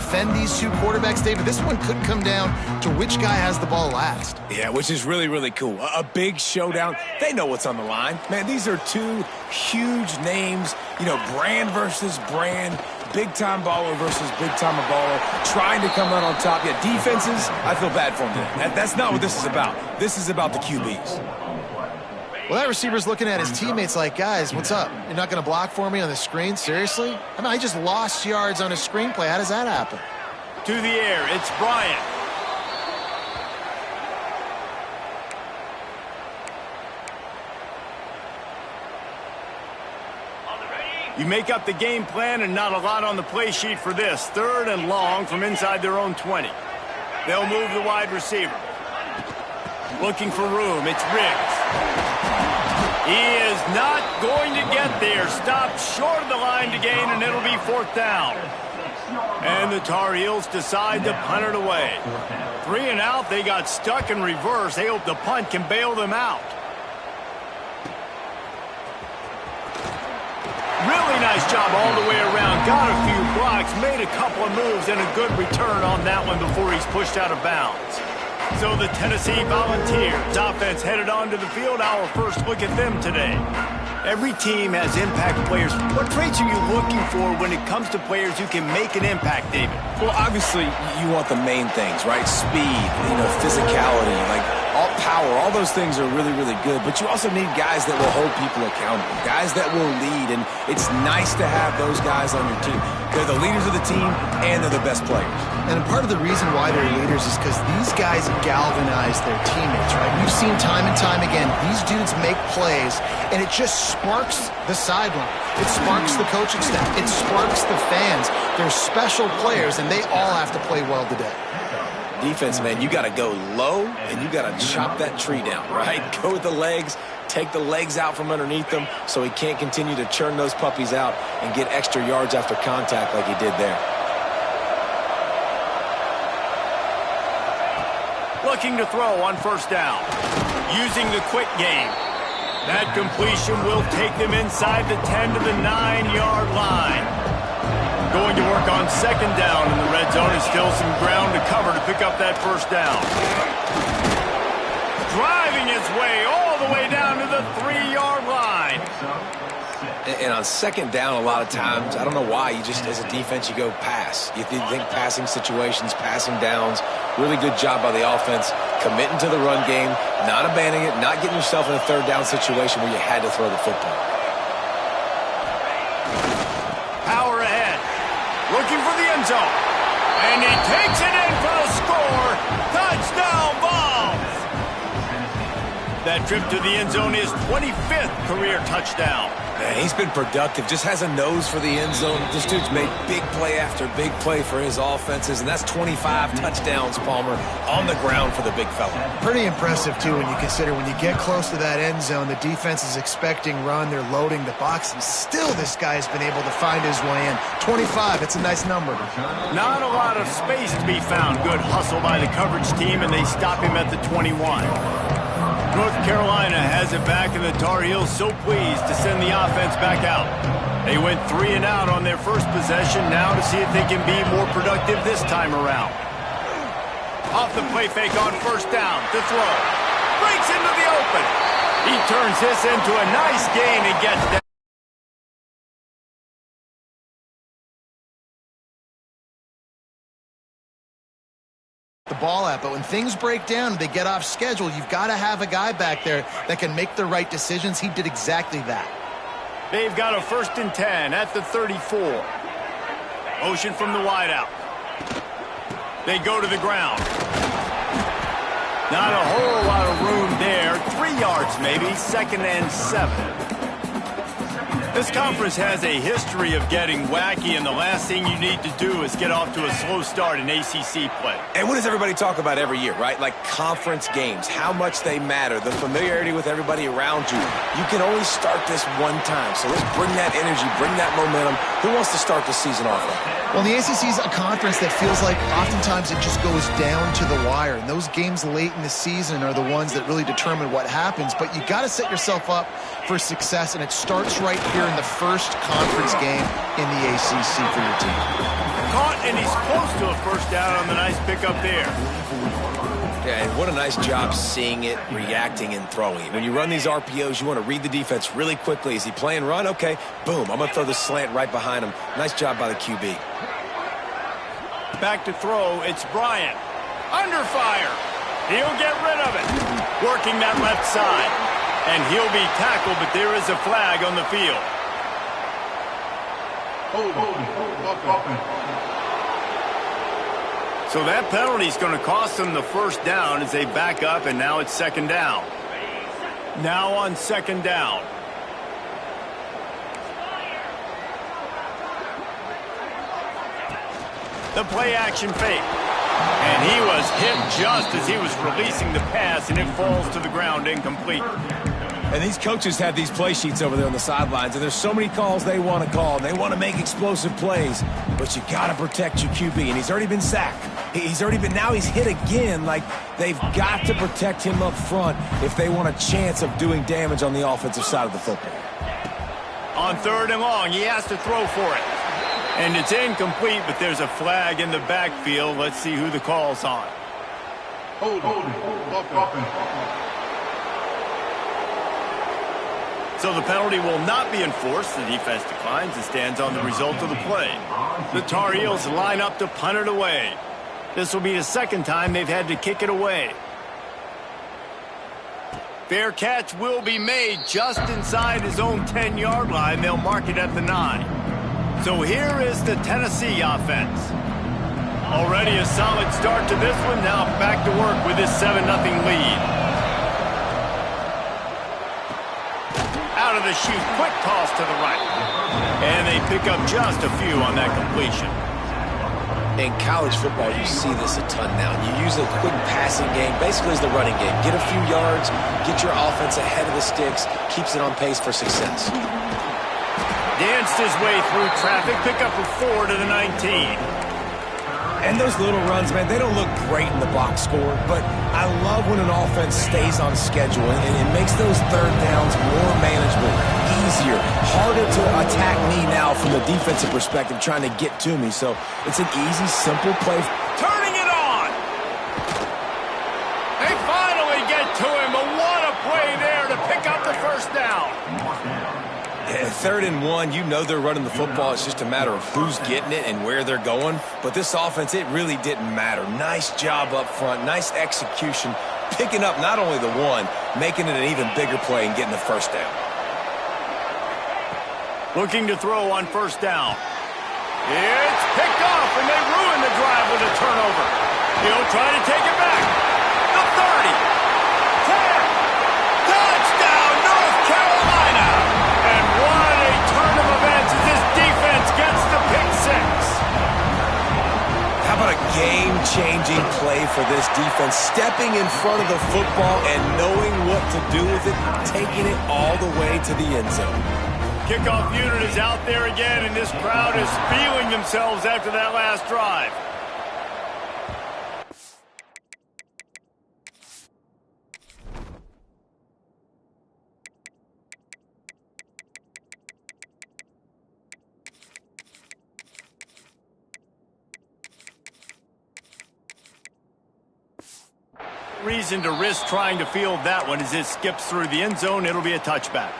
defend these two quarterbacks, David, this one could come down to which guy has the ball last. Yeah, which is really, really cool. A big showdown. They know what's on the line. Man, these are two huge names, you know, brand versus brand, big-time baller versus big-time baller, trying to come out on top. Yeah, defenses, I feel bad for them today. That's not what this is about. This is about the QBs. Well, that receiver's looking at his teammates like, guys, what's up? You're not going to block for me on the screen? Seriously? I mean, I just lost yards on a screenplay. How does that happen? To the air, it's Bryant. You make up the game plan and not a lot on the play sheet for this. 3rd and long from inside their own 20. They'll move the wide receiver. Looking for room, it's Riggs. He is not going to get there. Stopped short of the line to gain, and it'll be 4th down. And the Tar Heels decide to punt it away. 3 and out, they got stuck in reverse. They hope the punt can bail them out. Really nice job all the way around. Got a few blocks, made a couple of moves, and a good return on that one before he's pushed out of bounds. So the Tennessee Volunteers offense headed onto the field. Our first look at them today. Every team has impact players. What traits are you looking for when it comes to players who can make an impact, David? Well, obviously, you want the main things, right? Speed, you know, physicality, like all power. All those things are really, really good. But you also need guys that will hold people accountable, guys that will lead. And it's nice to have those guys on your team. They're the leaders of the team, and they're the best players. And part of the reason why they're leaders is because these guys galvanize their teammates, right? We've seen time and time again, these dudes make plays, and it just sparks the sideline. It sparks the coaching staff. It sparks the fans. They're special players, and they all have to play well today. Defense, man, you got to go low, and you got to chop that tree down, right? Go with the legs, take the legs out from underneath them so he can't continue to churn those puppies out and get extra yards after contact like he did there. Looking to throw on 1st down. Using the quick game. That completion will take them inside the 10 to the 9-yard line. Going to work on 2nd down in the red zone. And still some ground to cover to pick up that 1st down. Driving his way all the way down to the 3-yard line. And on 2nd down, a lot of times, I don't know why, you just, as a defense, you go pass. You think passing situations, passing downs. Really good job by the offense, committing to the run game, not abandoning it, not getting yourself in a 3rd down situation where you had to throw the football. Power ahead. Looking for the end zone. And he takes it in for the score. Touchdown, Vols! That trip to the end zone is 25th career touchdown. Man, he's been productive, just has a nose for the end zone. This dude's made big play after big play for his offenses, and that's 25 touchdowns, Palmer, on the ground for the big fella. Pretty impressive, too, when you consider when you get close to that end zone, the defense is expecting run, they're loading the box, and still this guy's been able to find his way in. 25, it's a nice number. Not a lot of space to be found. Good hustle by the coverage team, and they stop him at the 21. North Carolina has it back, and the Tar Heels so pleased to send the offense back out. They went 3 and out on their first possession, now to see if they can be more productive this time around. Off the play fake on 1st down, to throw. Breaks into the open. He turns this into a nice gain and gets down. The ball at, but when things break down and they get off schedule, you've got to have a guy back there that can make the right decisions. He did exactly that. They've got a 1st and 10 at the 34. Motion from the wideout. They go to the ground. Not a whole lot of room there. 3 yards maybe. 2nd and 7. This conference has a history of getting wacky, and the last thing you need to do is get off to a slow start in ACC play. And what does everybody talk about every year, right? Like conference games, how much they matter, the familiarity with everybody around you. You can only start this one time, so let's bring that energy, bring that momentum. Who wants to start the season off like that? Well, the ACC is a conference that feels like oftentimes it just goes down to the wire, and those games late in the season are the ones that really determine what happens, but you got to set yourself up for success, and it starts right here in the first conference game in the ACC for your team. Caught, and he's close to a first down on the nice pickup there. Yeah, and what a nice job seeing it, reacting, and throwing it. When you run these RPOs, you want to read the defense really quickly. Is he playing run? Okay, boom, I'm going to throw the slant right behind him. Nice job by the QB. Back to throw, it's Bryant. Under fire. He'll get rid of it. Working that left side. And he'll be tackled, but there is a flag on the field. So that penalty is going to cost them the first down as they back up, and now it's second down. Now on second down. The play action fake. And he was hit just as he was releasing the pass, and it falls to the ground incomplete. And these coaches have these play sheets over there on the sidelines, and there's so many calls they want to call. They want to make explosive plays, but you got to protect your QB, and he's already been sacked. Now he's hit again. Like, they've got to protect him up front if they want a chance of doing damage on the offensive side of the football. On third and long, he has to throw for it. And it's incomplete, but there's a flag in the backfield. Let's see who the call's on. So the penalty will not be enforced. The defense declines and stands on the result of the play. The Tar Heels line up to punt it away. This will be the second time they've had to kick it away. Fair catch will be made just inside his own 10-yard line. They'll mark it at the 9. So here is the Tennessee offense. Already a solid start to this one. Now back to work with this 7-0 lead. Out of the chute, quick toss to the right. And they pick up just a few on that completion. In college football, you see this a ton now. You use a quick passing game, basically as the running game. Get a few yards, get your offense ahead of the sticks, keeps it on pace for success. Danced his way through traffic, pick up a 4 to the 19. And those little runs, man, they don't look great in the box score, but I love when an offense stays on schedule, and it makes those third downs more manageable, easier, harder to attack me now from the defensive perspective trying to get to me. So it's an easy, simple play. Turning it on! They finally get to him, but what a play there to pick up the first down. Yeah, 3rd and 1, you know they're running the football. It's just a matter of who's getting it and where they're going. But this offense, it really didn't matter. Nice job up front, nice execution, picking up not only the one, making it an even bigger play and getting the first down. Looking to throw on first down. It's picked off, and they ruin the drive with a turnover. He'll try to take it back. The 30. 10. Touchdown, North Carolina. And what a turn of events as this defense gets the pick 6. How about a game-changing play for this defense? Stepping in front of the football and knowing what to do with it, taking it all the way to the end zone. Kickoff unit is out there again, and this crowd is feeling themselves after that last drive. Reason to risk trying to field that one as it skips through the end zone. It'll be a touchback.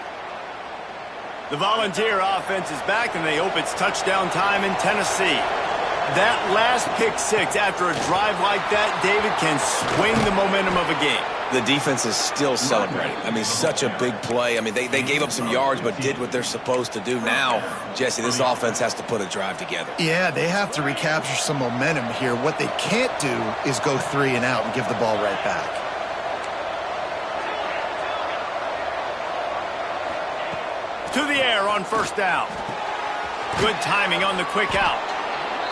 The Volunteer offense is back, and they hope it's touchdown time in Tennessee. That last pick 6 after a drive like that, David, can swing the momentum of a game. The defense is still celebrating. I mean, such a big play. I mean, they gave up some yards but did what they're supposed to do. Now, Jesse, this offense has to put a drive together. Yeah, they have to recapture some momentum here. What they can't do is go 3 and out and give the ball right back. To the air on first down. Good timing on the quick out.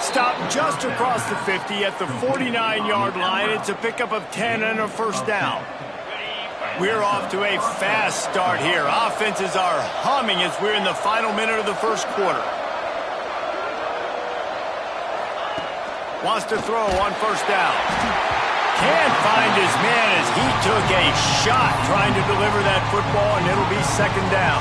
Stopped just across the 50 at the 49-yard line. It's a pickup of 10 and a first down. We're off to a fast start here. Offenses are humming as we're in the final minute of the first quarter. Wants to throw on first down. Can't find his man as he took a shot trying to deliver that football, and it'll be second down.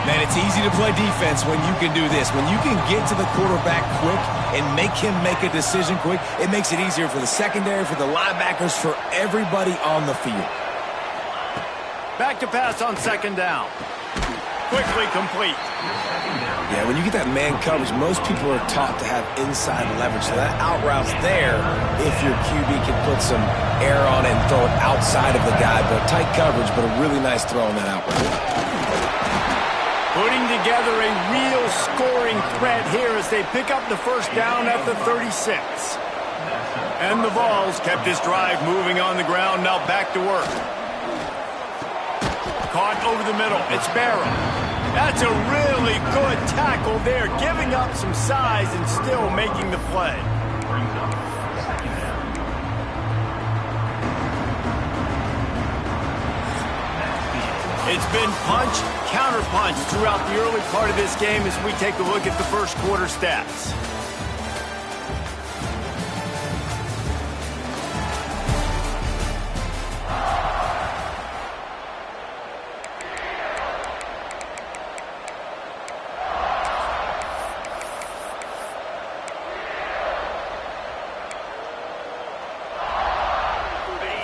Man, it's easy to play defense when you can do this. When you can get to the quarterback quick and make him make a decision quick, it makes it easier for the secondary, for the linebackers, for everybody on the field. Back to pass on second down. Quickly complete. Yeah, when you get that man coverage, most people are taught to have inside leverage. So that out route's there if your QB can put some air on it and throw it outside of the guy. But tight coverage, but a really nice throw on that out route. Putting together a real scoring threat here as they pick up the first down at the 36. And the Vols kept this drive moving on the ground, now back to work. Caught over the middle, it's Barrow. That's a really good tackle there, giving up some size and still making the play. It's been punch, counter-punch throughout the early part of this game as we take a look at the first quarter stats.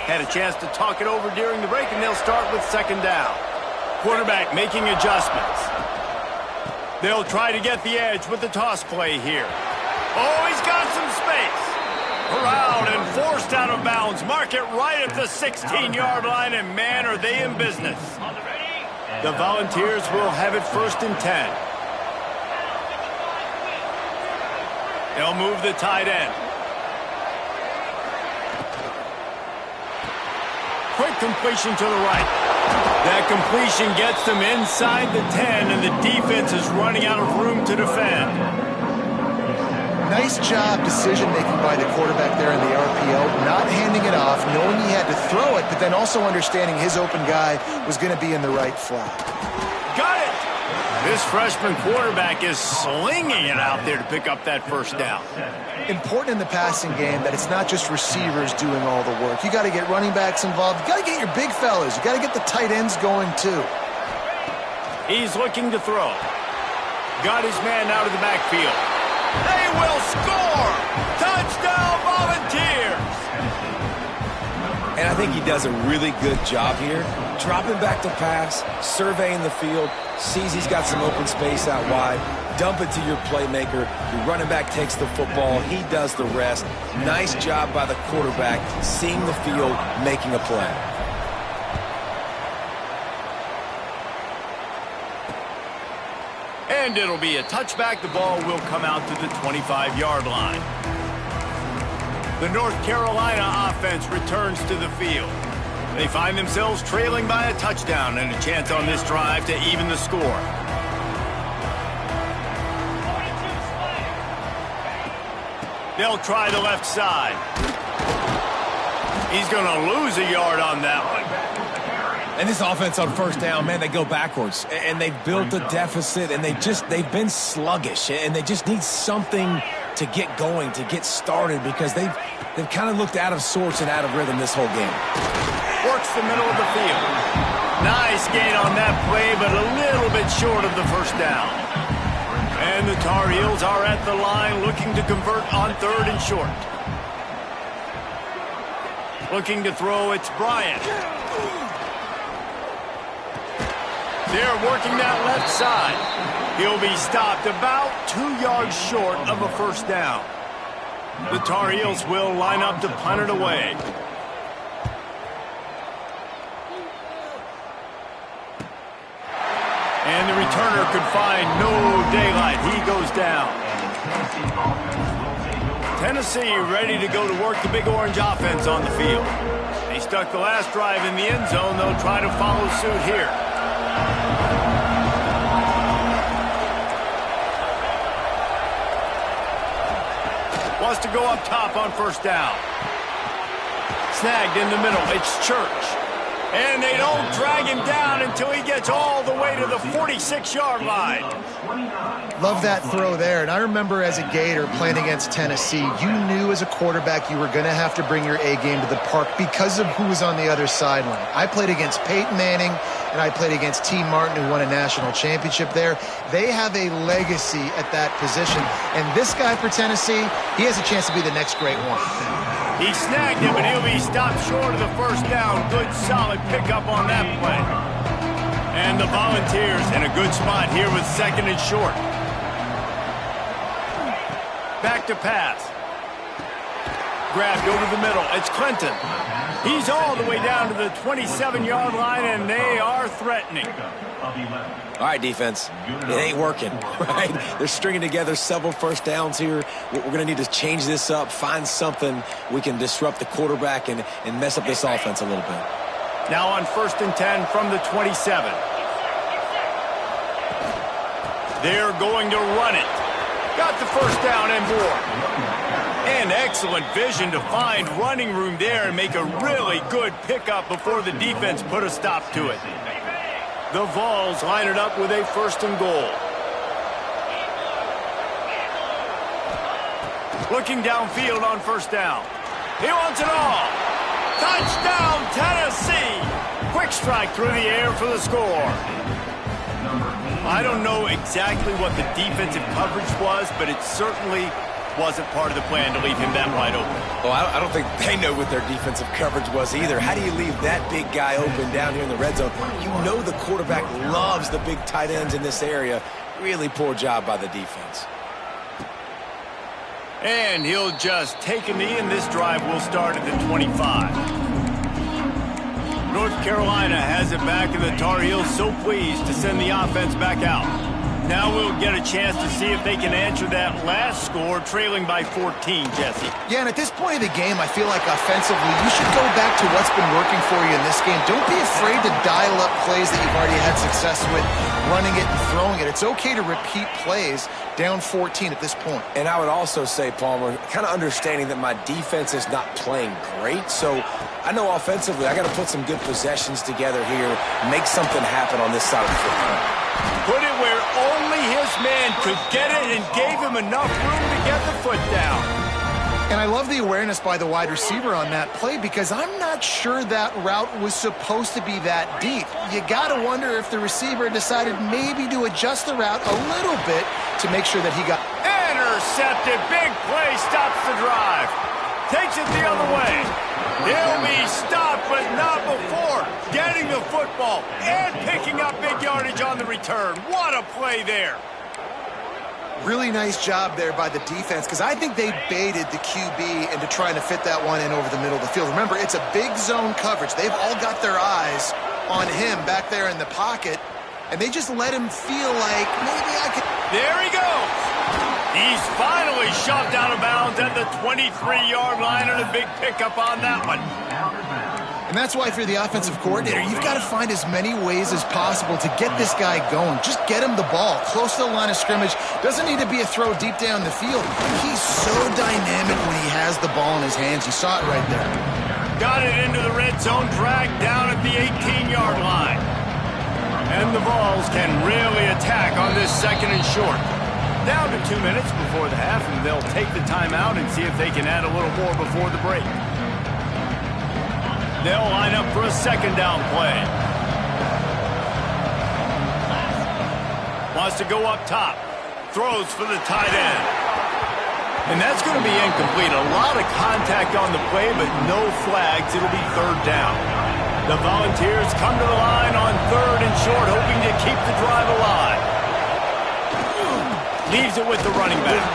Had a chance to talk it over during the break, and they'll start with second down. Quarterback making adjustments. They'll try to get the edge with the toss play here. Oh, he's got some space. Corralled and forced out of bounds. Mark it right at the 16-yard line, and man, are they in business. The Volunteers will have it first and 10. They'll move the tight end. Quick completion to the right. That completion gets them inside the 10, and the defense is running out of room to defend. Nice job decision-making by the quarterback there in the RPO, not handing it off, knowing he had to throw it, but then also understanding his open guy was going to be in the right flat. Got it! This freshman quarterback is slinging it out there to pick up that first down. Important in the passing game that it's not just receivers doing all the work. You got to get running backs involved. You got to get your big fellas. You got to get the tight ends going too. He's looking to throw. Got his man out of the backfield. They will score! Touchdown, Volunteers! And I think he does a really good job here. Dropping back to pass, surveying the field, sees he's got some open space out wide, dump it to your playmaker. Your running back takes the football. He does the rest. Nice job by the quarterback, seeing the field, making a play. And it'll be a touchback. The ball will come out to the 25-yard line. The North Carolina offense returns to the field. They find themselves trailing by a touchdown and a chance on this drive to even the score. They'll try the left side. He's going to lose a yard on that one. And this offense on first down, man, they go backwards. And they've built a deficit, and they've been sluggish. And they just need something to get going, to get started, because they've kind of looked out of sorts and out of rhythm this whole game. Works the middle of the field. Nice gain on that play, but a little bit short of the first down. And the Tar Heels are at the line looking to convert on third and short. Looking to throw, it's Bryant. They're working that left side. He'll be stopped about 2 yards short of a first down. The Tar Heels will line up to punt it away. And the returner could find no daylight. He goes down. Tennessee ready to go to work the Big Orange offense on the field. They stuck the last drive in the end zone. They'll try to follow suit here. Wants to go up top on first down. Snagged in the middle. It's Church. And they don't drag him down until he gets all the way to the 46-yard line. Love that throw there. And I remember as a Gator playing against Tennessee, you knew as a quarterback you were going to have to bring your A game to the park because of who was on the other sideline. I played against Peyton Manning, and I played against T. Martin, who won a national championship there. They have a legacy at that position. And this guy for Tennessee, he has a chance to be the next great one. He snagged him, but he'll be stopped short of the first down. Good, solid pickup on that play. And the Volunteers in a good spot here with second and short. Back to pass. Grabbed over the middle. It's Clinton. He's all the way down to the 27-yard line, and they are threatening. All right, defense, it ain't working, right? They're stringing together several first downs here. We're going to need to change this up, find something we can disrupt the quarterback and mess up this offense a little bit. Now on 1st and 10 from the 27. They're going to run it. Got the first down and more. And excellent vision to find running room there and make a really good pickup before the defense put a stop to it. The Vols line it up with a 1st and goal. Looking downfield on 1st down. He wants it all. Touchdown, Tennessee! Quick strike through the air for the score. I don't know exactly what the defensive coverage was, but it certainly wasn't part of the plan to leave him that wide open. Well, I don't think they know what their defensive coverage was either. How do you leave that big guy open down here in the red zone? You know the quarterback loves the big tight ends in this area. Really poor job by the defense. And he'll just take a knee, and this drive will start at the 25. North Carolina has it back, and the Tar Heels so pleased to send the offense back out. Now we'll get a chance to see if they can answer that last score, trailing by 14, Jesse. Yeah, and at this point of the game, I feel like offensively, you should go back to what's been working for you in this game. Don't be afraid to dial up plays that you've already had success with, running it and throwing it. It's okay to repeat plays down 14 at this point. And I would also say, Palmer, kind of understanding that my defense is not playing great, so I know offensively I got to put some good possessions together here, make something happen on this side of the football. Put it where only his man could get it and gave him enough room to get the foot down. And I love the awareness by the wide receiver on that play because I'm not sure that route was supposed to be that deep. You got to wonder if the receiver decided maybe to adjust the route a little bit to make sure that he got intercepted. Big play stops the drive. Takes it the other way. He'll be stopped, but not before getting the football and picking up big yardage on the return. What a play there. Really nice job there by the defense because I think they baited the QB into trying to fit that one in over the middle of the field. Remember, it's a big zone coverage. They've all got their eyes on him back there in the pocket, and they just let him feel like maybe I could. There he goes. He's finally shoved out of bounds at the 23-yard line, and a big pickup on that one. And that's why if you're the offensive coordinator, you've got to find as many ways as possible to get this guy going. Just get him the ball close to the line of scrimmage. Doesn't need to be a throw deep down the field. He's so dynamic when he has the ball in his hands. You saw it right there. Got it into the red zone, dragged down at the 18-yard line. And the Vols can really attack on this 2nd and short. Down to 2 minutes before the half, and they'll take the timeout and see if they can add a little more before the break. They'll line up for a 2nd down play. Wants to go up top. Throws for the tight end. And that's going to be incomplete. A lot of contact on the play, but no flags. It'll be 3rd down. The Volunteers come to the line on 3rd and short, hoping to keep the drive alive. Leaves it with the running back.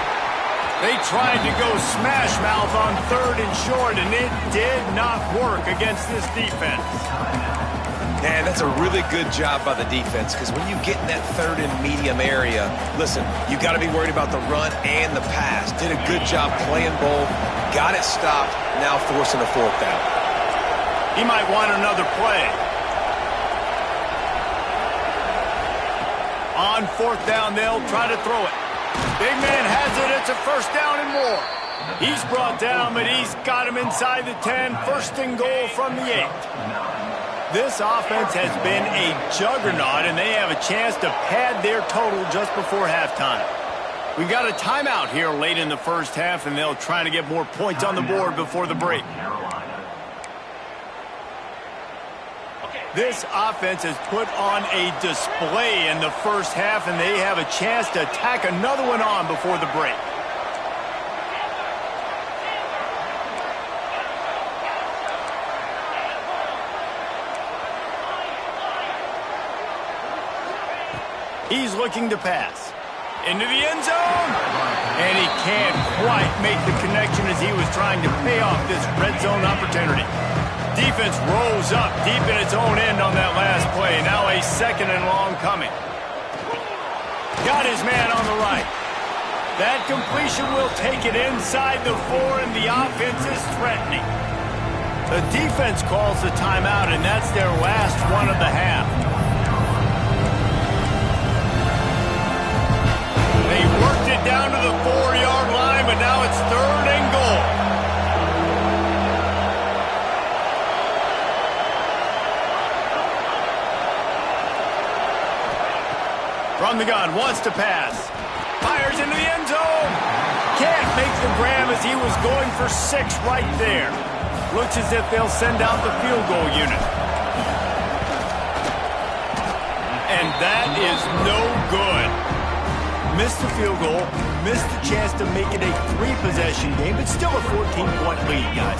They tried to go smash mouth on 3rd and short, and it did not work against this defense. Man, that's a really good job by the defense because when you get in that 3rd and medium area, listen, you got to be worried about the run and the pass. Did a good job playing both, got it stopped, now forcing a 4th down. He might want another play. On 4th down, they'll try to throw it. Big man has it. It's a 1st down and more. He's brought down, but he's got him inside the 10. 1st and goal from the 8. This offense has been a juggernaut, and they have a chance to pad their total just before halftime. We've got a timeout here late in the first half, and they'll try to get more points on the board before the break. This offense has put on a display in the first half, and they have a chance to tack another one on before the break. He's looking to pass. Into the end zone. And he can't quite make the connection as he was trying to pay off this red zone opportunity. Defense rolls up deep in its own end on that last play. Now a 2nd and long coming. Got his man on the right. That completion will take it inside the 4, and the offense is threatening. The defense calls the timeout, and that's their last one of the half. They worked it down to the 4-yard line, but now it's 3rd and goal. From the gun, wants to pass. Fires into the end zone. Can't make the grab as he was going for 6 right there. Looks as if they'll send out the field goal unit. And that is no good. Missed the field goal, missed the chance to make it a 3-possession game, but still a 14-point lead, guys.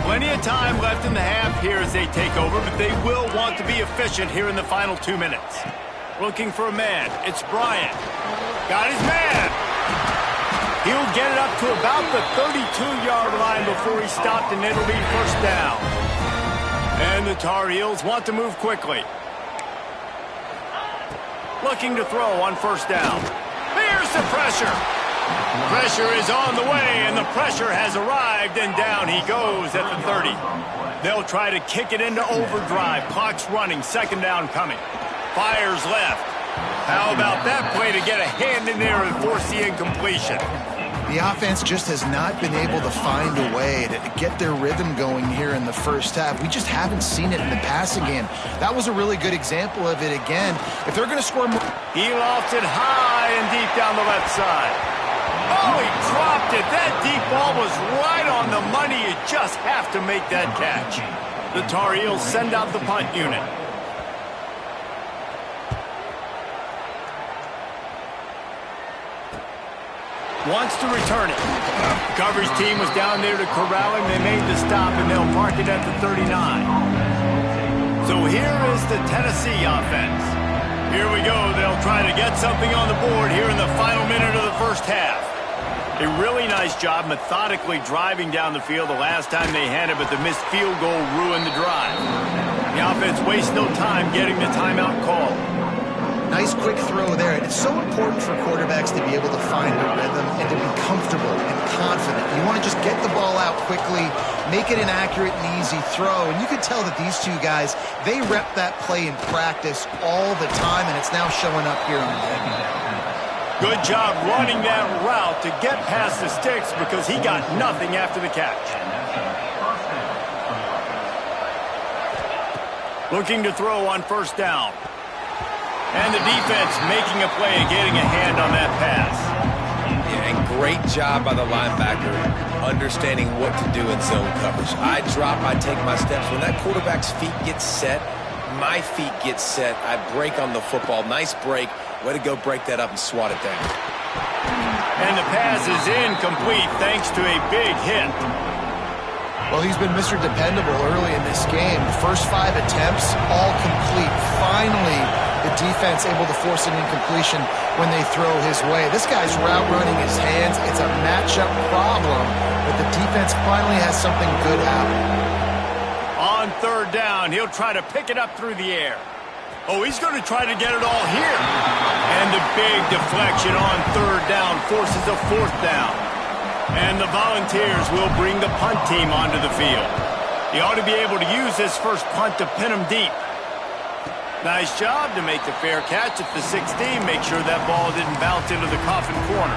Plenty of time left in the half here as they take over, but they will want to be efficient here in the final 2 minutes. Looking for a man. It's Bryant. Got his man. He'll get it up to about the 32-yard line before he stopped, and it'll be 1st down. And the Tar Heels want to move quickly. Looking to throw on 1st down. Here's the pressure. Pressure is on the way, and the pressure has arrived, and down he goes at the 30. They'll try to kick it into overdrive. Clock's running. 2nd down coming. Fires left. How about that play to get a hand in there and force the incompletion? The offense just has not been able to find a way to get their rhythm going here in the first half. We just haven't seen it in the passing game. That was a really good example of it again. If they're going to score more... He lofted high and deep down the left side. Oh, he dropped it. That deep ball was right on the money. You just have to make that catch. The Tar Heels send out the punt unit. Wants to return it. Coverage team was down there to corral him. They made the stop, and they'll park it at the 39. So here is the Tennessee offense. Here we go. They'll try to get something on the board here in the final minute of the first half. A really nice job methodically driving down the field the last time they had it, but the missed field goal ruined the drive. The offense wastes no time getting the timeout call. Nice quick throw there. And it's so important for quarterbacks to be able to find a rhythm and to be comfortable and confident. You want to just get the ball out quickly, make it an accurate and easy throw. And you can tell that these two guys, they rep that play in practice all the time, and it's now showing up here on the game. Good job running that route to get past the sticks because he got nothing after the catch. Looking to throw on 1st down. And the defense making a play and getting a hand on that pass. Yeah, and great job by the linebacker understanding what to do in zone coverage. I drop, I take my steps. When that quarterback's feet get set, my feet get set. I break on the football. Nice break. Way to go break that up and swat it down. And the pass is incomplete thanks to a big hit. Well, he's been Mr. Dependable early in this game. The first 5 attempts, all complete. Finally, the defense able to force an incompletion when they throw his way. This guy's route running his hands. It's a matchup problem, but the defense finally has something good happen. On 3rd down, he'll try to pick it up through the air. Oh, he's going to try to get it all here. And the big deflection on 3rd down forces a 4th down. And the Volunteers will bring the punt team onto the field. He ought to be able to use this first punt to pin him deep. Nice job to make the fair catch at the 16. Make sure that ball didn't bounce into the coffin corner.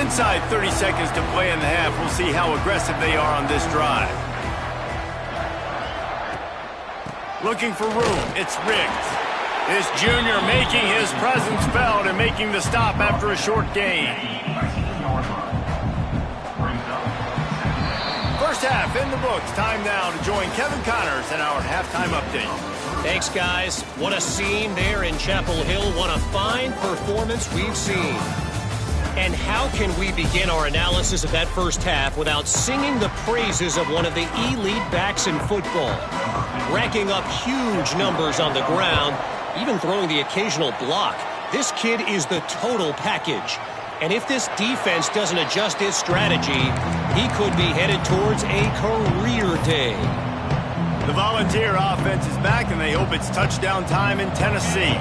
Inside 30 seconds to play in the half. We'll see how aggressive they are on this drive. Looking for room. It's Riggs. This junior making his presence felt and making the stop after a short gain. First half in the books. Time now to join Kevin Connors in our halftime update. Thanks, guys. What a scene there in Chapel Hill. What a fine performance we've seen. And how can we begin our analysis of that first half without singing the praises of one of the elite backs in football? Racking up huge numbers on the ground, even throwing the occasional block. This kid is the total package. And if this defense doesn't adjust its strategy, he could be headed towards a career day. The Volunteer offense is back, and they hope it's touchdown time in Tennessee.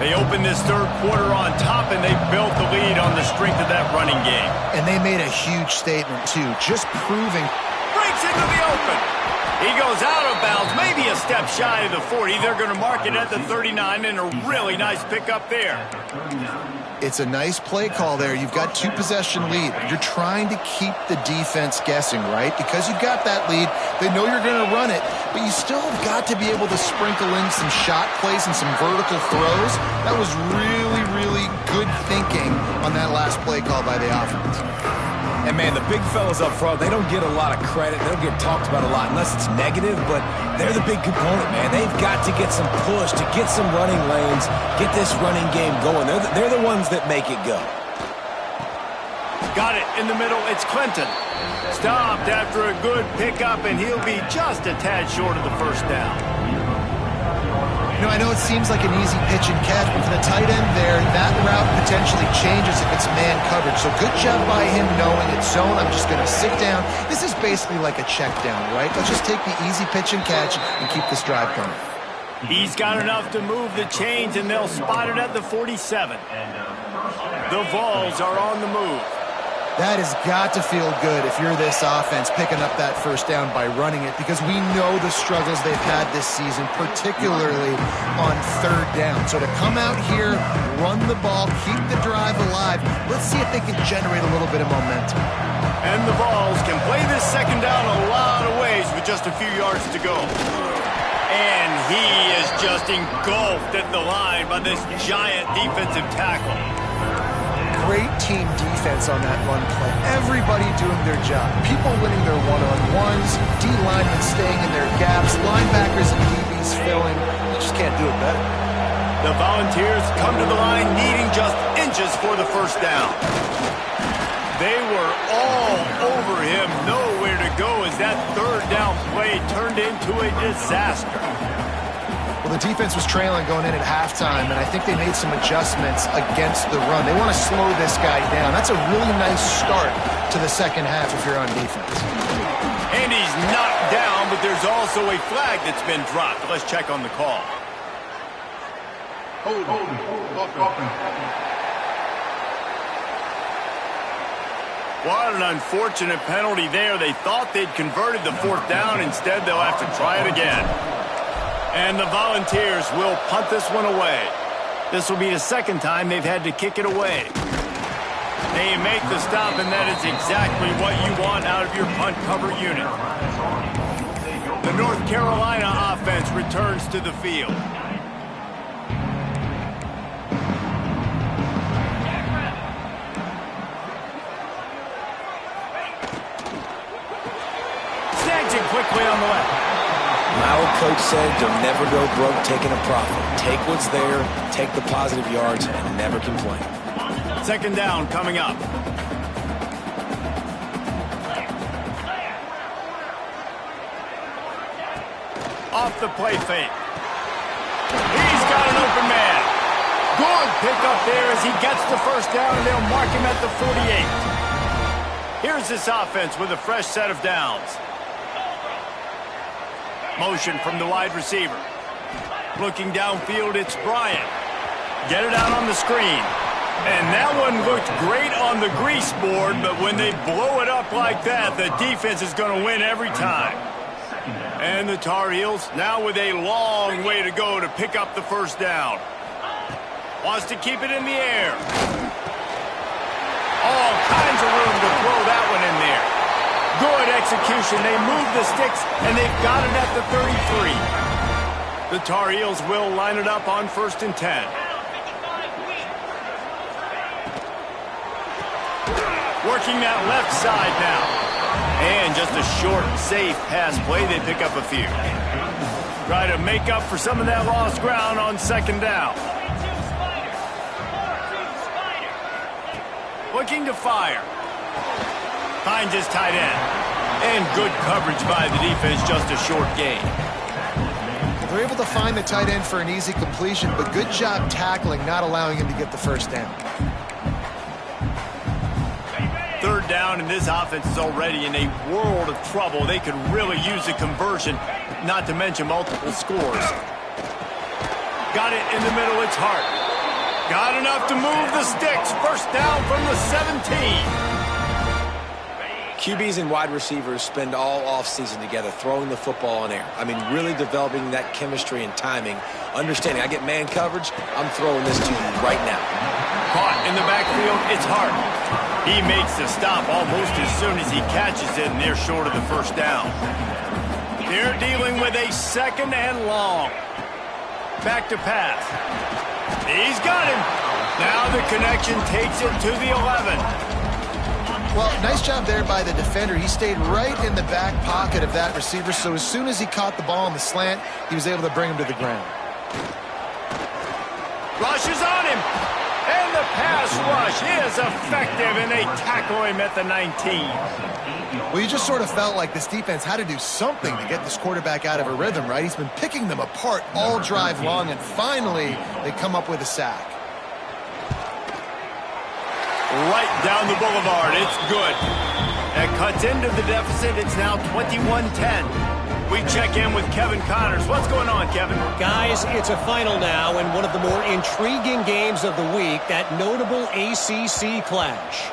They opened this third quarter on top, and they built the lead on the strength of that running game. And they made a huge statement, too, just proving. Breaks into the open. He goes out of bounds, maybe a step shy of the 40. They're going to mark it at the 39, and a really nice pickup there. It's a nice play call there. You've got 2-possession lead. You're trying to keep the defense guessing, right? Because you've got that lead. They know you're going to run it, but you still have got to be able to sprinkle in some shot plays and some vertical throws. That was really, really good thinking on that last play call by the offense. And, man, the big fellas up front, they don't get a lot of credit. They don't get talked about a lot unless it's negative, but they're the big component, man. They've got to get some push, to get some running lanes, get this running game going. They're the ones that make it go. Got it in the middle. It's Clinton. Stopped after a good pickup, and he'll be just a tad short of the first down. You know, I know it seems like an easy pitch and catch, but for the tight end there, that route potentially changes if it's man coverage. So good job by him knowing it's zone. I'm just going to sit down. This is basically like a check down, right? Let's just take the easy pitch and catch and keep this drive going. He's got enough to move the chains, and they'll spot it at the 47. The Vols are on the move. That has got to feel good if you're this offense picking up that first down by running it, because we know the struggles they've had this season, particularly on third down. So to come out here, run the ball, keep the drive alive, let's see if they can generate a little bit of momentum. And the Vols can play this second down a lot of ways with just a few yards to go. And he is just engulfed at the line by this giant defensive tackle. Great team defense on that run play. Everybody doing their job. People winning their one-on-ones, D-linemen staying in their gaps, linebackers and DBs filling. You just can't do it better. The Volunteers come to the line needing just inches for the first down. They were all over him, nowhere to go as that third down play turned into a disaster. Well, the defense was trailing going in at halftime, and I think they made some adjustments against the run. They want to slow this guy down. That's a really nice start to the second half if you're on defense. And he's knocked down, but there's also a flag that's been dropped. Let's check on the call. What an unfortunate penalty there. They thought they'd converted the fourth down. Instead, they'll have to try it again. And the Volunteers will punt this one away. This will be the second time they've had to kick it away. They make the stop, and that is exactly what you want out of your punt cover unit. The North Carolina offense returns to the field. Snags it quickly on the left. My old coach said, you'll never go broke taking a profit. Take what's there, take the positive yards, and never complain. Second down coming up. Off the play fake. He's got an open man. Good pickup there as he gets the first down, and they'll mark him at the 48. Here's this offense with a fresh set of downs. Motion from the wide receiver. Looking downfield, it's Bryant. Get it out on the screen. And that one looked great on the grease board, but when they blow it up like that, the defense is going to win every time. And the Tar Heels now with a long way to go to pick up the first down. Wants to keep it in the air. All kinds of room to throw that one in there. Good execution. They move the sticks, and they've got it at the 33. The Tar Heels will line it up on 1st and 10. Working that left side now. And just a short, safe pass play. They pick up a few. Try to make up for some of that lost ground on 2nd down. Looking to fire. Finds his tight end. And good coverage by the defense, just a short gain. They're able to find the tight end for an easy completion, but good job tackling, not allowing him to get the first down. 3rd down, and this offense is already in a world of trouble. They could really use a conversion, not to mention multiple scores. Got it in the middle, it's Hart. Got enough to move the sticks. 1st down from the 17. QBs and wide receivers spend all offseason together throwing the football in air. I mean, really developing that chemistry and timing. Understanding, I get man coverage, I'm throwing this to you right now. Caught in the backfield, it's Hart. He makes the stop almost as soon as he catches it, and they're short of the 1st down. They're dealing with a 2nd and long. Back to pass. He's got him. Now the connection takes it to the 11. Well, nice job there by the defender. He stayed right in the back pocket of that receiver, so as soon as he caught the ball on the slant, he was able to bring him to the ground. Rushes on him. And the pass rush is effective, and they tackle him at the 19. Well, you just sort of felt like this defense had to do something to get this quarterback out of a rhythm, right? He's been picking them apart all drive long, and finally they come up with a sack. Right down the boulevard. It's good. That cuts into the deficit. It's now 21-10. We check in with Kevin Connors. What's going on, Kevin? Guys, it's a final now and one of the more intriguing games of the week, that notable ACC clash.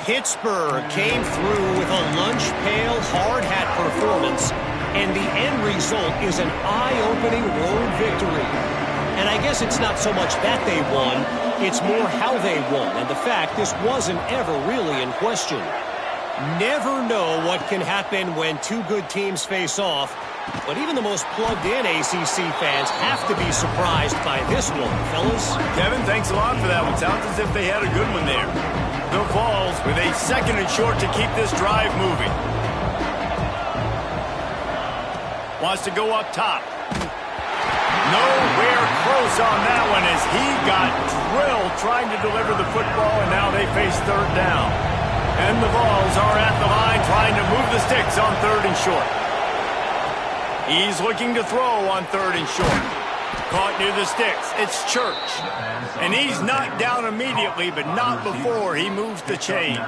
Pittsburgh came through with a lunch pail hard hat performance, and the end result is an eye-opening road victory. And I guess it's not so much that they won, it's more how they won, and the fact this wasn't ever really in question. Never know what can happen when two good teams face off, but even the most plugged-in ACC fans have to be surprised by this one, fellas. Kevin, thanks a lot for that one. Sounds as if they had a good one there. The Vols with a 2nd and short to keep this drive moving. Wants to go up top. Nowhere close on that one as he got drilled trying to deliver the football, and now they face 3rd down. And the Vols are at the line trying to move the sticks on 3rd and short. He's looking to throw on 3rd and short. Caught near the sticks. It's Church. And he's knocked down immediately, but not before he moves the chains.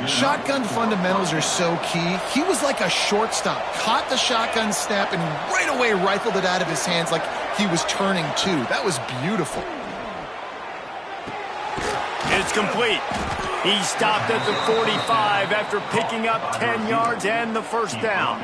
Shotgun fundamentals are so key. He was like a shortstop. Caught the shotgun snap and right away rifled it out of his hands like he was turning two. That was beautiful. It's complete. He stopped at the 45 after picking up 10 yards and the 1st down.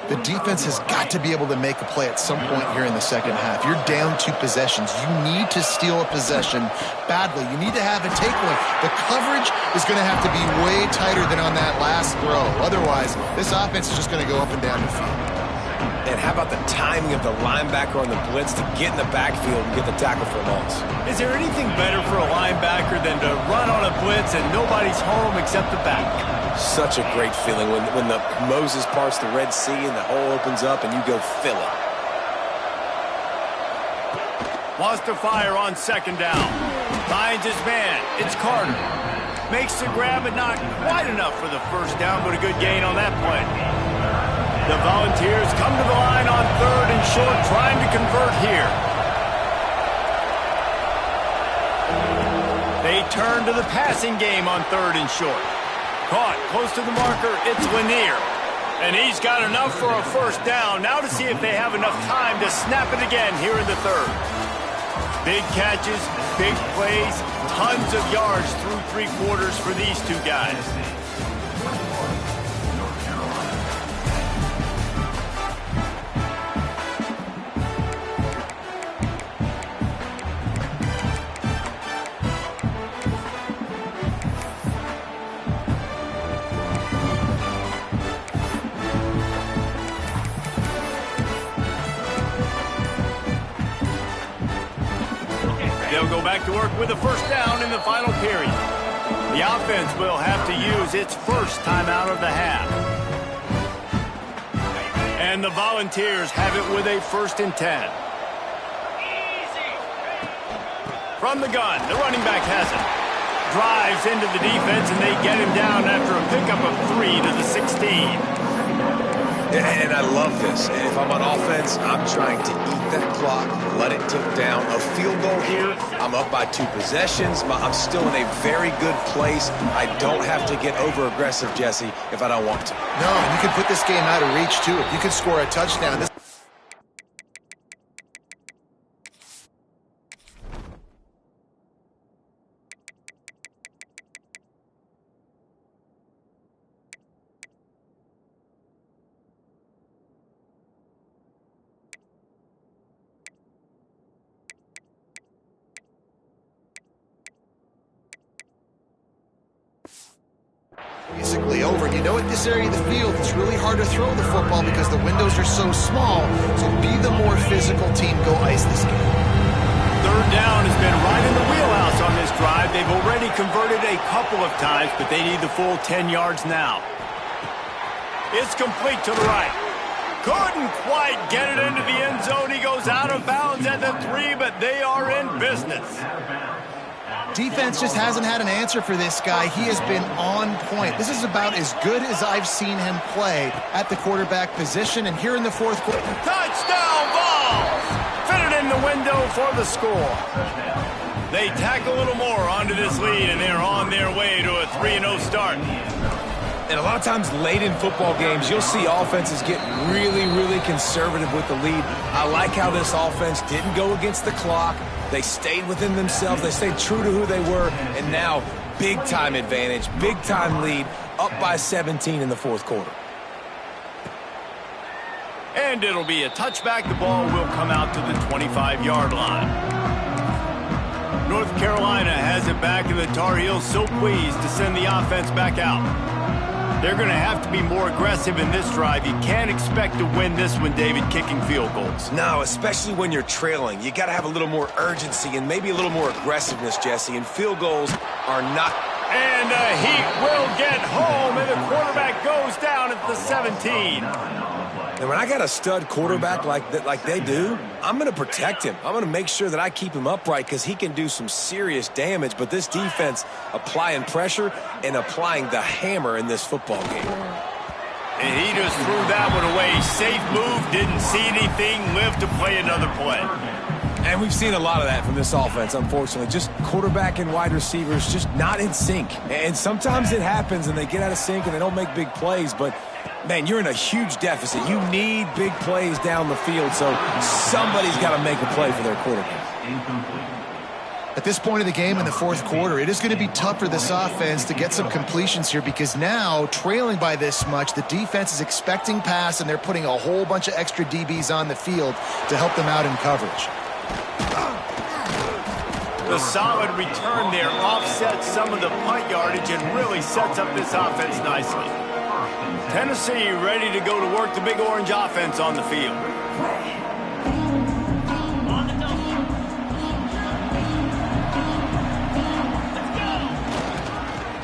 The defense has got to be able to make a play at some point here in the 2nd half. You're down 2 possessions. You need to steal a possession badly. You need to have a takeaway. The coverage is going to have to be way tighter than on that last throw. Otherwise, this offense is just going to go up and down the field. And how about the timing of the linebacker on the blitz to get in the backfield and get the tackle for a loss? Is there anything better for a linebacker than to run on a blitz and nobody's home except the back? Such a great feeling when the Moses parts the Red Sea and the hole opens up and you go fill it. Wants to fire on 2nd down. Finds his man. It's Carter. Makes the grab, but not quite enough for the 1st down, but a good gain on that play. The Volunteers come to the line on 3rd and short, trying to convert here. They turn to the passing game on 3rd and short. Caught close to the marker, it's Lanier. And he's got enough for a 1st down. Now to see if they have enough time to snap it again here in the 3rd. Big catches, big plays, tons of yards through 3 quarters for these two guys. They'll go back to work with a first down in the final period. The offense will have to use its first timeout of the half. And the Volunteers have it with a 1st and 10. From the gun, the running back has it. Drives into the defense, and they get him down after a pickup of 3 to the 16. And I love this. If I'm on offense, I'm trying to eat that clock, let it tick down. A field goal here, I'm up by 2 possessions. I'm still in a very good place. I don't have to get over-aggressive, Jesse, if I don't want to. No, you can put this game out of reach, too. If you can score a touchdown, basically over. And you know, at this area of the field, it's really hard to throw the football because the windows are so small. So be the more physical team. Go ice this game. 3rd down has been right in the wheelhouse on this drive. They've already converted a couple of times, but they need the full 10 yards now. It's complete to the right. Couldn't quite get it into the end zone. He goes out of bounds at the 3, but they are in business. Defense just hasn't had an answer for this guy. He has been on point. This is about as good as I've seen him play at the quarterback position. And here in the 4th quarter. Touchdown ball! Fitted in the window for the score. They tack a little more onto this lead, and they're on their way to a 3-0 start. And a lot of times late in football games, you'll see offenses get really, really conservative with the lead. I like how this offense didn't go against the clock. They stayed within themselves. They stayed true to who they were. And now, big-time advantage, big-time lead, up by 17 in the 4th quarter. And it'll be a touchback. The ball will come out to the 25-yard line. North Carolina has it back, and the Tar Heels so pleased to send the offense back out. They're going to have to be more aggressive in this drive. You can't expect to win this one, David, kicking field goals. No, especially when you're trailing. You got to have a little more urgency and maybe a little more aggressiveness, Jesse, and field goals are not. And Heat will get home, and the quarterback goes down at the 17. And when I got a stud quarterback like they do, I'm going to protect him. I'm going to make sure that I keep him upright because he can do some serious damage. But this defense applying pressure and applying the hammer in this football game. And he just threw that one away. Safe move, didn't see anything, lived to play another play. And we've seen a lot of that from this offense, unfortunately. Just quarterback and wide receivers just not in sync. And sometimes it happens and they get out of sync and they don't make big plays. But, man, you're in a huge deficit. You need big plays down the field, so somebody's got to make a play for their quarterback. At this point of the game in the 4th quarter, it is going to be tough for this offense to get some completions here because now, trailing by this much, the defense is expecting pass and they're putting a whole bunch of extra DBs on the field to help them out in coverage. The solid return there offsets some of the punt yardage and really sets up this offense nicely. Tennessee ready to go to work the Big Orange offense on the field.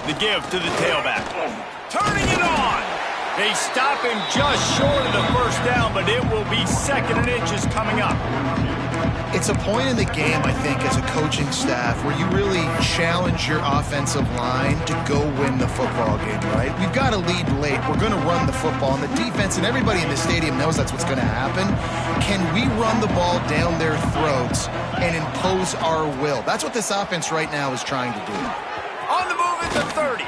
The give to the tailback. Turning it on. They stop him just short of the first down, but it will be 2nd and inches coming up. It's a point in the game, I think, as a coaching staff where you really challenge your offensive line to go win the football game, right? We've got to lead late. We're going to run the football, and the defense and everybody in the stadium knows that's what's going to happen. Can we run the ball down their throats and impose our will? That's what this offense right now is trying to do. On the move at the 30.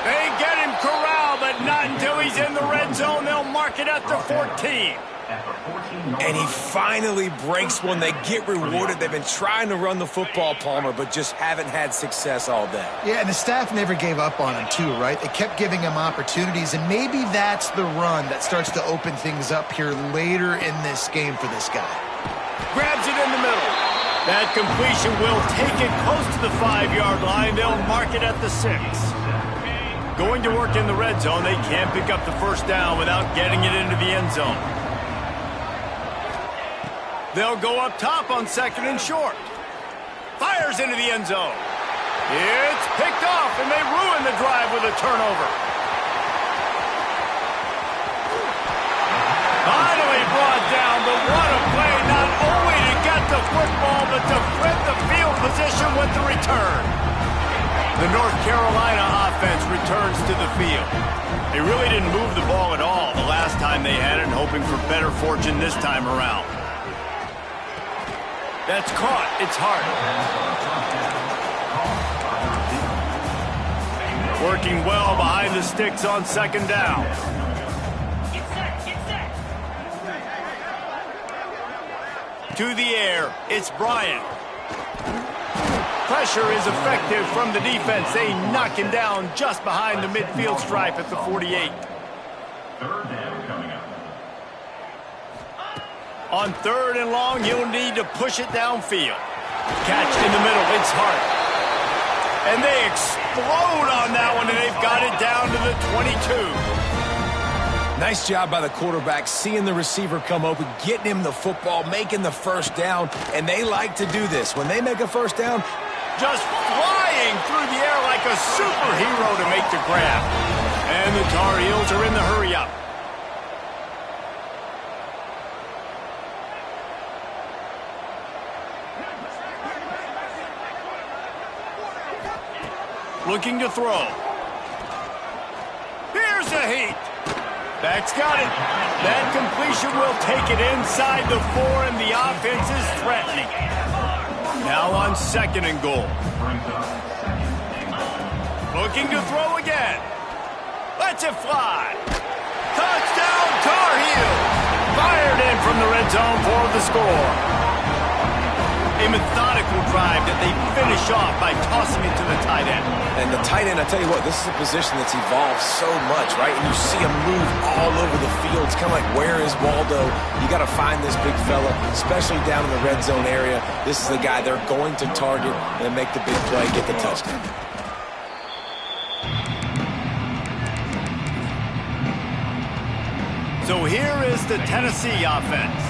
They get him corralled, but not until he's in the red zone. They'll mark it at the 14. And he finally breaks one. They get rewarded. They've been trying to run the football, Palmer, but just haven't had success all day. Yeah, and the staff never gave up on him, too, right? They kept giving him opportunities, and maybe that's the run that starts to open things up here later in this game for this guy. Grabs it in the middle. That completion will take it close to the 5-yard line. They'll mark it at the 6. Going to work in the red zone. They can't pick up the first down without getting it into the end zone. They'll go up top on 2nd and short. Fires into the end zone. It's picked off, and they ruin the drive with a turnover. Finally brought down, but what a play, not only to get the football, but to flip the field position with the return. The North Carolina offense returns to the field. They really didn't move the ball at all the last time they had it, and hoping for better fortune this time around. That's caught. It's hard. Working well behind the sticks on second down. To the air, it's Bryant. Pressure is effective from the defense. They knock him down just behind the midfield stripe at the 48. Third down coming up. On third and long, you'll need to push it downfield. Catch in the middle, it's Hart. And they explode on that one, and they've got it down to the 22. Nice job by the quarterback, seeing the receiver come open, getting him the football, making the first down, and they like to do this. When they make a first down, just flying through the air like a superhero to make the grab. And the Tar Heels are in the hurry-up. Looking to throw. Here's a heat. That's got it. That completion will take it inside the 4, and the offense is threatening. Now on second and goal. Looking to throw again. Lets it fly. Touchdown, Tar Heels. Fired in from the red zone for the score. A methodical drive that they finish off by tossing it to the tight end. And the tight end, I tell you what, this is a position that's evolved so much, right? And you see him move all over the field. It's kind of like, where is Waldo? You got to find this big fella, especially down in the red zone area. This is the guy they're going to target and make the big play, get the touchdown. So here is the Tennessee offense.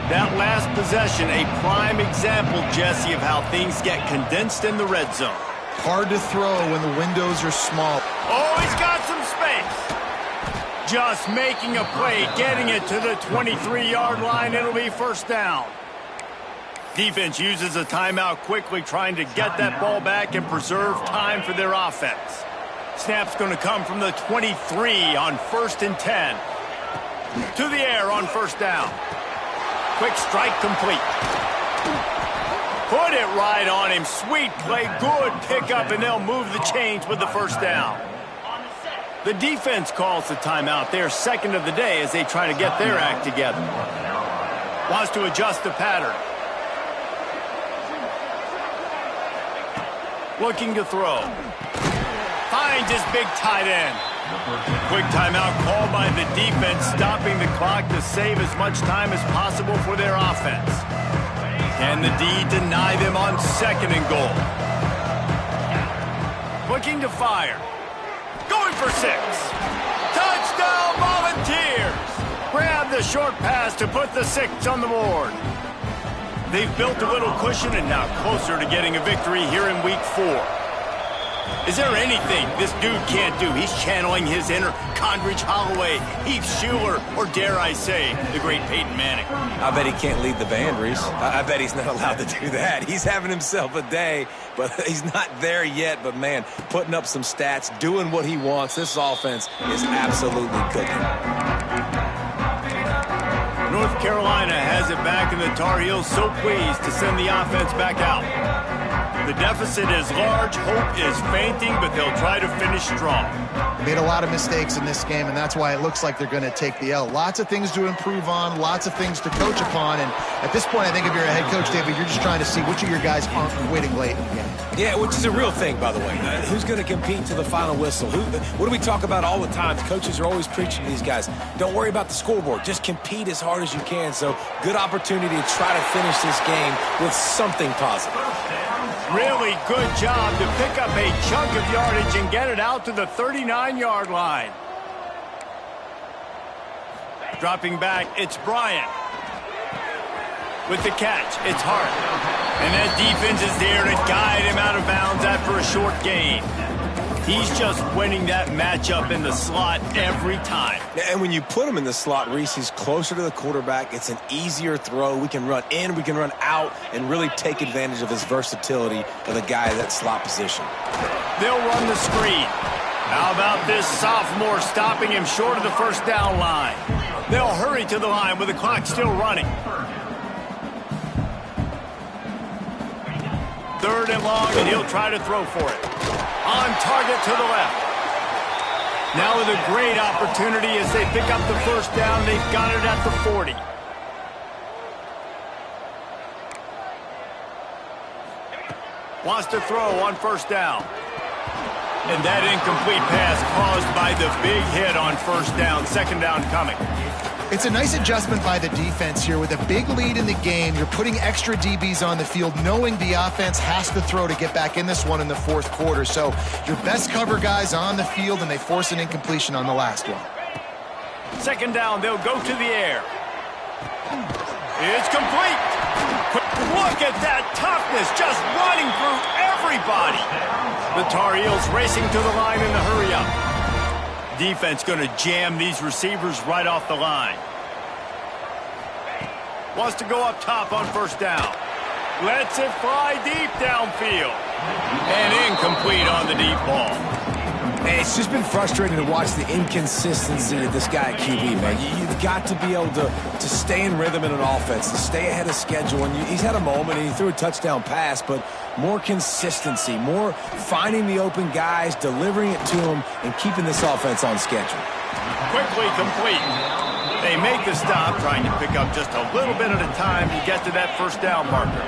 That last possession, a prime example, Jesse, of how things get condensed in the red zone. Hard to throw when the windows are small. Oh, he's got some space. Just making a play, getting it to the 23-yard line. It'll be first down. Defense uses a timeout quickly, trying to get that ball back and preserve time for their offense. Snap's going to come from the 23 on 1st and 10. To the air on first down. Quick strike complete. Put it right on him. Sweet play. Good pickup, and they'll move the chains with the first down. The defense calls the timeout. They're second of the day as they try to get their act together. Wants to adjust the pattern. Looking to throw. Finds his big tight end. Quick timeout called by the defense, stopping the clock to save as much time as possible for their offense. Can the D deny them on second and goal? Looking to fire. Going for 6. Touchdown, Volunteers! Grab the short pass to put the 6 on the board. They've built a little cushion and now closer to getting a victory here in week 4. Is there anything this dude can't do? He's channeling his inner Condridge Holloway, Heath Schuler, or dare I say, the great Peyton Manning. I bet he can't lead the band, Reese. I bet he's not allowed to do that. He's having himself a day, but he's not there yet. But, man, putting up some stats, doing what he wants. This offense is absolutely cooking. North Carolina has it back, and the Tar Heels so pleased to send the offense back out. The deficit is large, hope is fainting, but they'll try to finish strong. Made a lot of mistakes in this game, and that's why it looks like they're going to take the L. Lots of things to improve on, lots of things to coach upon, and at this point, I think if you're a head coach, David, you're just trying to see which of your guys aren't quitting late in the game. Yeah, which is a real thing, by the way. Who's going to compete to the final whistle? What do we talk about all the time? The coaches are always preaching to these guys. Don't worry about the scoreboard. Just compete as hard as you can. So, good opportunity to try to finish this game with something positive. Really good job to pick up a chunk of yardage and get it out to the 39-yard line. Dropping back, it's Bryant. With the catch, it's Hart. And that defense is there to guide him out of bounds after a short gain. He's just winning that matchup in the slot every time. And when you put him in the slot, Reese, he's closer to the quarterback. It's an easier throw. We can run in, we can run out, and really take advantage of his versatility of the guy at that slot position. They'll run the screen. How about this sophomore stopping him short of the first down line? They'll hurry to the line with the clock still running. 3rd and long, and he'll try to throw for it. On target to the left. Now with a great opportunity as they pick up the first down. They've got it at the 40. Wants to throw on first down. And that incomplete pass caused by the big hit on first down. 2nd down coming. It's a nice adjustment by the defense here. With a big lead in the game, you're putting extra DBs on the field, knowing the offense has to throw to get back in this one in the 4th quarter. So your best cover guys on the field, and they force an incompletion on the last one. 2nd down, they'll go to the air. It's complete. Look at that toughness, just running through everybody. The Tar Heels racing to the line in the hurry-up. Defense going to jam these receivers right off the line. Wants to go up top on first down. Lets it fly deep downfield. And incomplete on the deep ball. Hey, it's just been frustrating to watch the inconsistency of this guy at QB, man. You've got to be able to stay in rhythm in an offense, to stay ahead of schedule. And he's had a moment, and he threw a touchdown pass, but more consistency, more finding the open guys, delivering it to them, and keeping this offense on schedule. Quickly complete. They make the stop, trying to pick up just a little bit at a time to get to that first down marker.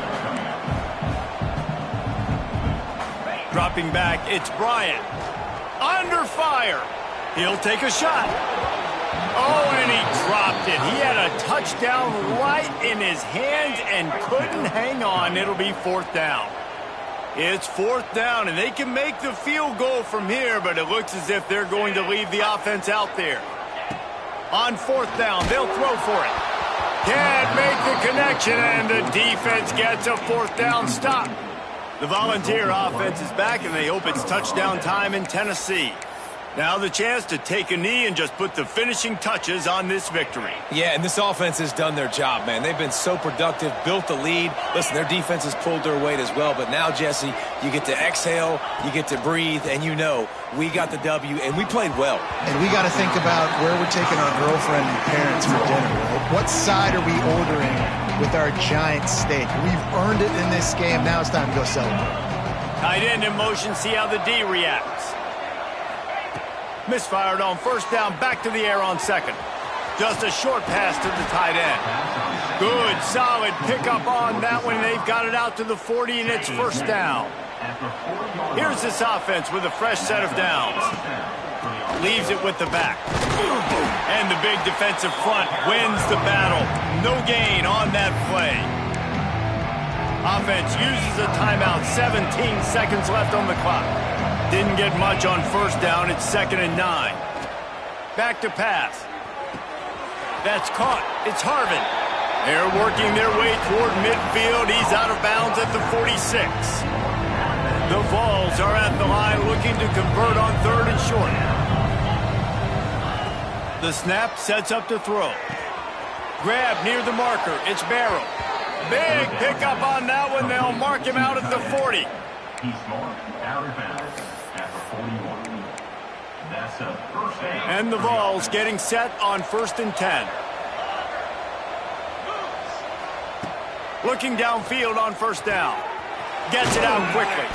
Dropping back, it's Bryant. Under fire. He'll take a shot. Oh, and he dropped it. He had a touchdown right in his hands and couldn't hang on. It'll be 4th down. It's 4th down, and they can make the field goal from here, but it looks as if they're going to leave the offense out there. On 4th down, they'll throw for it. Can't make the connection, and the defense gets a 4th down stop. The Volunteer offense is back, and they hope it's touchdown time in Tennessee. Now the chance to take a knee and just put the finishing touches on this victory. Yeah, and this offense has done their job, man. They've been so productive, built the lead. Listen, their defense has pulled their weight as well, but now, Jesse, you get to exhale, you get to breathe, and you know we got the W, and we played well. And we got to think about where we're taking our girlfriend and parents for dinner, right? What side are we ordering with our giant steak? We've earned it in this game. Now it's time to go celebrate. Tight end in motion, see how the D reacts. Misfired on first down, back to the air on 2nd. Just a short pass to the tight end. Good, solid pickup on that one. They've got it out to the 40, and it's first down. Here's this offense with a fresh set of downs. Leaves it with the back. And the big defensive front wins the battle. No gain on that play. Offense uses a timeout. 17 seconds left on the clock. Didn't get much on first down. It's 2nd and 9. Back to pass. That's caught. It's Harvin. They're working their way toward midfield. He's out of bounds at the 46. The Vols are at the line looking to convert on 3rd and short. The snap sets up to throw. Grab near the marker. It's Barrow. Big pickup on that one. They'll mark him out at the 40. He's marked out of bounds at the 41. That's a first down. And the Vols getting set on 1st and 10. Looking downfield on first down. Gets it out quickly.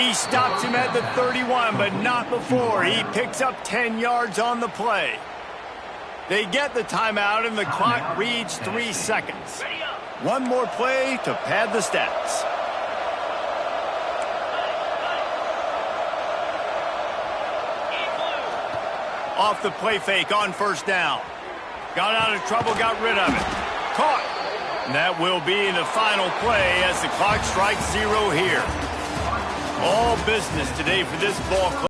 He stops him at the 31, but not before. He picks up 10 yards on the play. They get the timeout, and the clock reads 3 seconds. One more play to pad the stats. Off the play fake on first down. Got out of trouble, got rid of it. Caught. And that will be the final play as the clock strikes 0 here. All business today for this ball club.